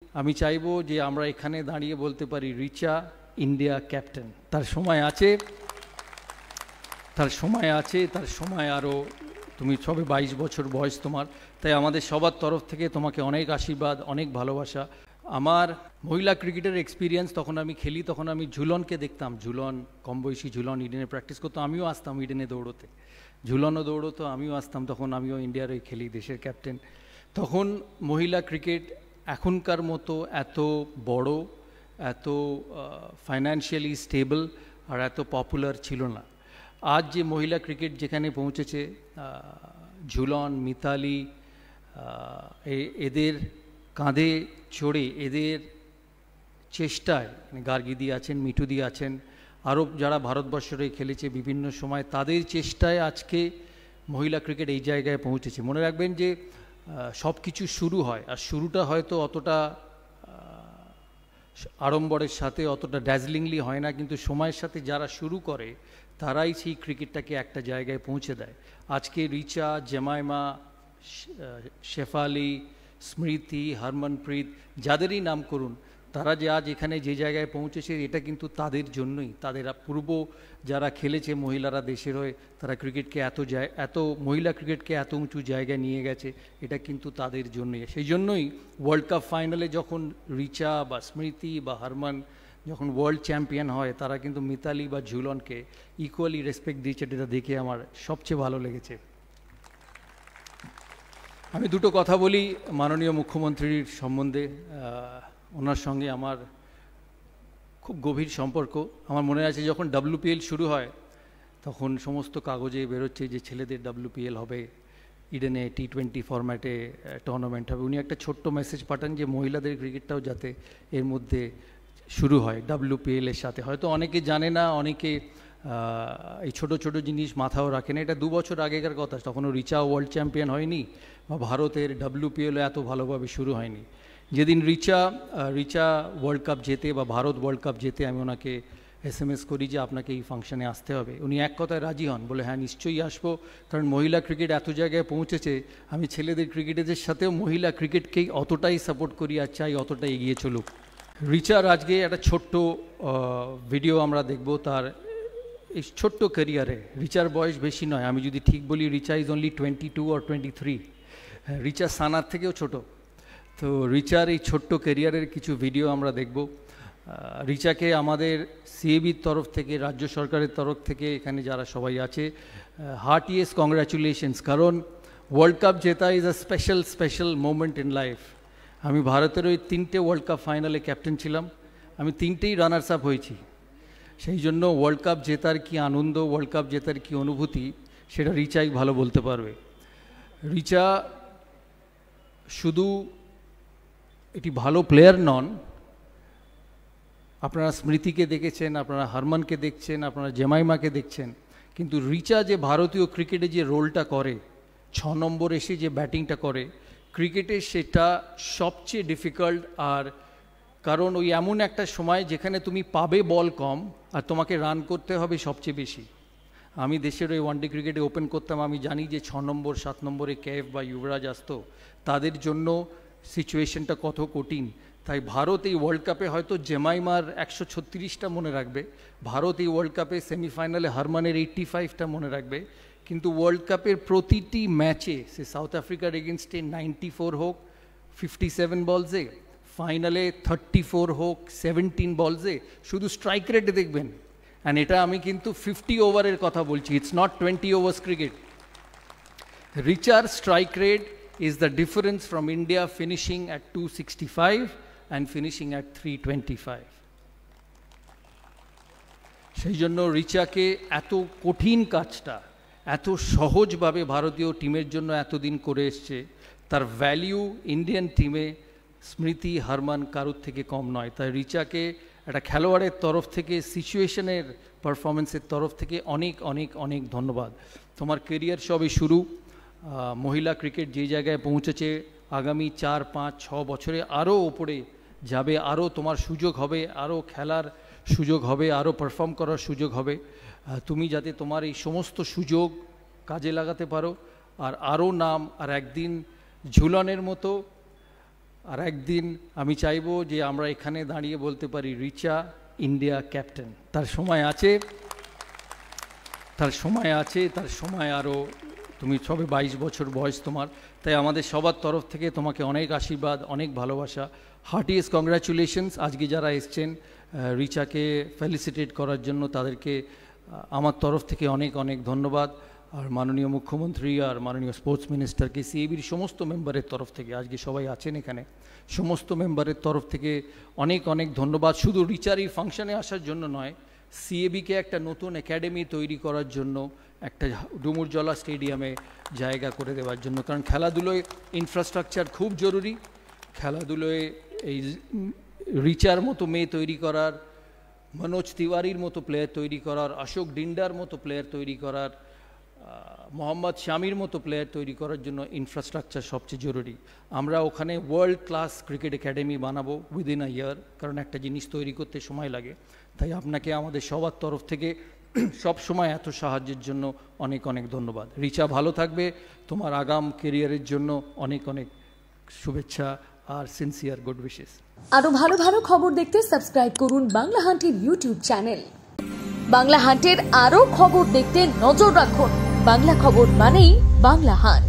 আমি চাইবো যে আমরা এখানে দাঁড়িয়ে বলতে পারি রিচা ইন্ডিয়া ক্যাপ্টেন। তার সময় আছে, তার সময় আরও, তুমি সবে 22 বছর বয়স তোমার, তাই আমাদের সবার তরফ থেকে তোমাকে অনেক আশীর্বাদ, অনেক ভালোবাসা। আমার মহিলা ক্রিকেটের এক্সপিরিয়েন্স, তখন আমি খেলি তখন আমি ঝুলনকে দেখতাম, ঝুলন কম বয়সী ঝুলন ইডেনে প্র্যাকটিস করতো, আমিও আসতাম ইডেনে দৌড়োতে, ঝুলনও দৌড়তো, আমিও আসতাম, তখন আমিও ইন্ডিয়ার ওই খেলি, দেশের ক্যাপ্টেন। তখন মহিলা ক্রিকেট এখনকার মতো এত বড়, এত ফাইন্যান্সিয়ালি স্টেবল আর এত পপুলার ছিল না। আজ যে মহিলা ক্রিকেট যেখানে পৌঁছেছে, ঝুলন, মিতালি, এদের কাঁধে চড়ে, এদের চেষ্টায়, গার্গিদি আছেন, মিঠুদি আছেন, আরও যারা ভারতবর্ষের খেলেছে বিভিন্ন সময়, তাদের চেষ্টায় আজকে মহিলা ক্রিকেট এই জায়গায় পৌঁছেছে। মনে রাখবেন যে সব কিছু শুরু হয়, আর শুরুটা হয়তো অতটা আড়ম্বরের সাথে, অতটা ড্যাজলিংলি হয় না, কিন্তু সময়ের সাথে যারা শুরু করে তারাই সেই ক্রিকেটটাকে একটা জায়গায় পৌঁছে দেয়। আজকে রিচা, জেমাইমা, শেফালি, স্মৃতি, হরমনপ্রীত, যাদেরই নাম করুন, তারা যে আজ এখানে যে জায়গায় পৌঁছেছে, এটা কিন্তু তাদের জন্যই। তাদের পূর্ব যারা খেলেছে মহিলারা দেশের হয়ে, তারা ক্রিকেটকে এত মহিলা ক্রিকেটকে এত উঁচু জায়গায় নিয়ে গেছে, এটা কিন্তু তাদের জন্যই। সেই জন্যই ওয়ার্ল্ড কাপ ফাইনালে যখন রিচা বা স্মৃতি বা হরমন যখন ওয়ার্ল্ড চ্যাম্পিয়ন হয়, তারা কিন্তু মিতালি বা ঝুলনকে ইকুয়ালি রেসপেক্ট দিয়েছে, এটা দেখে আমার সবচেয়ে ভালো লেগেছে। আমি দুটো কথা বলি মাননীয় মুখ্যমন্ত্রীর সম্বন্ধে। ওনার সঙ্গে আমার খুব গভীর সম্পর্ক। আমার মনে আছে যখন WPL শুরু হয়, তখন সমস্ত কাগজে বেরোচ্ছে যে ছেলেদের WPL হবে, ইডেনে T20 ফরম্যাটে টুর্নামেন্ট হবে। উনি একটা ছোট্ট মেসেজ পাঠান যে মহিলাদের ক্রিকেটটাও যাতে এর মধ্যে শুরু হয় WPL এর সাথে। হয়তো অনেকে জানে না, অনেকে এই ছোট ছোট জিনিস মাথাও রাখে না। এটা 2 বছর আগেকার কথা, তখনও রিচা ওয়ার্ল্ড চ্যাম্পিয়ন হয়নি, বা ভারতের WPLও এত ভালোভাবে শুরু হয়নি। যেদিন রিচা ওয়ার্ল্ড কাপ জেতে বা ভারত ওয়ার্ল্ড কাপ জেতে, আমি ওনাকে SMS করি যে আপনাকে এই ফাংশনে আসতে হবে। উনি এক কথায় রাজি হন, বলে হ্যাঁ নিশ্চয়ই আসবো, কারণ মহিলা ক্রিকেট এত জায়গায় পৌঁছেছে, আমি ছেলেদের ক্রিকেটারদের সাথেও মহিলা ক্রিকেটকেই অতটাই সাপোর্ট করি আর চাই অতটাই এগিয়ে চলুক। রিচার আজকে একটা ছোট্ট ভিডিও আমরা দেখব তার এই ছোট্ট ক্যারিয়ারে। রিচার বয়স বেশি নয়, আমি যদি ঠিক বলি Richa is only 22 or 23। Richa সানার থেকেও ছোট। তো রিচার এই ছোট্ট ক্যারিয়ারের কিছু ভিডিও আমরা দেখব। রিচাকে আমাদের CABর তরফ থেকে, রাজ্য সরকারের তরফ থেকে, এখানে যারা সবাই আছে, হার্টিয়েস্ট কংগ্রাচুলেশনস, কারণ ওয়ার্ল্ড কাপ জেতা is a special moment in life. আমি ভারতের ওই 3টে ওয়ার্ল্ড কাপ ফাইনালে ক্যাপ্টেন ছিলাম, আমি 3টেই রানার্স আপ হয়েছি। সেই জন্য ওয়ার্ল্ড কাপ জেতার কি আনন্দ, ওয়ার্ল্ড কাপ জেতার কি অনুভূতি, সেটা রিচাই ভালো বলতে পারবে। রিচা শুধু এটি ভালো প্লেয়ার নন, আপনারা স্মৃতিকে দেখেছেন, আপনারা হরমনকে দেখছেন, আপনারা জেমাইমাকে দেখছেন, কিন্তু রিচা যে ভারতীয় ক্রিকেটে যে রোলটা করে, 6 নম্বর এসে যে ব্যাটিংটা করে ক্রিকেটে, সেটা সবচেয়ে ডিফিকাল্ট। আর কারণ ওই এমন একটা সময় যেখানে তুমি পাবে বল কম আর তোমাকে রান করতে হবে সবচেয়ে বেশি। আমি দেশের ওই ওয়ানডে ক্রিকেটে ওপেন করতাম, আমি জানি যে 6 নম্বর 7 নম্বরে কেএফ বা যুবরাজ আসতো, তাদের জন্য সিচুয়েশনটা কত কঠিন। তাই ভারত এই ওয়ার্ল্ড কাপে হয়তো জেমাইমার 136টা মনে রাখবে, ভারত এই ওয়ার্ল্ড কাপে সেমিফাইনালে হরমনের 85টা মনে রাখবে, কিন্তু ওয়ার্ল্ড কাপের প্রতিটি ম্যাচে, সে সাউথ আফ্রিকার এগেনস্টে 94 হোক 57 বলসে, ফাইনালে 34 হোক 17 বলসে, শুধু স্ট্রাইক রেটে দেখবেন। অ্যান্ড এটা আমি কিন্তু 50 ওভারের কথা বলছি, ইটস নট 20 ওভার্স ক্রিকেট। রিচার strike rate is the difference from India finishing at 265 and finishing at 325. সেই জন্য রিচাকে এত কঠিন কাজটা এত সহজভাবে ভারতীয় টিমের জন্য এতদিন করে এসছে, তার ভ্যালিউ ইন্ডিয়ান টিমে স্মৃতি, হরমন কারুর থেকে কম নয়। তাই রিচাকে একটা খেলোয়াড়ের তরফ থেকে, সিচুয়েশনের পারফরমেন্সের তরফ থেকে অনেক অনেক অনেক ধন্যবাদ। তোমার কেরিয়ার সবে শুরু, মহিলা ক্রিকেট যে জায়গায় পৌঁছেছে, আগামী 4, 5, 6 বছরে আরও ওপরে যাবে, আরও তোমার সুযোগ হবে, আরও খেলার সুযোগ হবে, আরও পারফর্ম করার সুযোগ হবে। তুমি যাতে তোমার এই সমস্ত সুযোগ কাজে লাগাতে পারো, আর আরও নাম, আর একদিন ঝুলনের মতো আর একদিন আমি চাইবো যে আমরা এখানে দাঁড়িয়ে বলতে পারি রিচা ইন্ডিয়া ক্যাপ্টেন। তার সময় আছে, তার সময় আরও, তুমি সবে 22 বছর বয়স তোমার, তাই আমাদের সবার তরফ থেকে তোমাকে অনেক আশীর্বাদ, অনেক ভালোবাসা, হার্টিয়েস্ট কংগ্রাচুলেশনস। আজকে যারা এসছেন রিচাকে ফেলিসিটেট করার জন্য তাদেরকে আমার তরফ থেকে অনেক অনেক ধন্যবাদ। আর মাননীয় মুখ্যমন্ত্রী আর মাননীয় স্পোর্টস মিনিস্টারকে, সিএবির সমস্ত মেম্বারের তরফ থেকে, আজকে সবাই আছেন এখানে, সমস্ত মেম্বারের তরফ থেকে অনেক অনেক ধন্যবাদ। শুধু রিচার এই ফাংশনে আসার জন্য নয়, সিএবিকে একটা নতুন একাডেমি তৈরি করার জন্য, একটা ডুমুরজলা স্টেডিয়ামে জায়গা করে দেওয়ার জন্য। কারণ খেলাধুলোয় ইনফ্রাস্ট্রাকচার খুব জরুরি। খেলাধুলোয় এই রিচার মতো মেয়ে তৈরি করার, মনোজ তিওয়ারির মতো প্লেয়ার তৈরি করার, অশোক ডিন্ডার মতো প্লেয়ার তৈরি করার, মোহাম্মদ শামির মতো প্লেয়ার তৈরি করার জন্য ইনফ্রাস্ট্রাকচার সবচেয়ে জরুরি। আমরা ওখানে ওয়ার্ল্ড ক্লাস ক্রিকেট একাডেমি বানাবো উইদিন আ ইয়ার, কারণ একটা জিনিস তৈরি করতে সময় লাগে। তাই আপনাকে আমাদের সবার তরফ থেকে সব সময় এত সাহায্যের জন্য অনেক অনেক ধন্যবাদ। রিচা ভালো থাকবে, তোমার আগাম কেরিয়ারের জন্য অনেক অনেক শুভেচ্ছা আর সিনসিয়ার গুড উইশেস। আরো ভালো ভালো খবর দেখতে সাবস্ক্রাইব করুন বাংলা হান্টের ইউটিউব চ্যানেল। বাংলা হান্টের আরো খবর দেখতে নজর রাখুন। বাংলা খবর মানেই বাংলা হান্ট।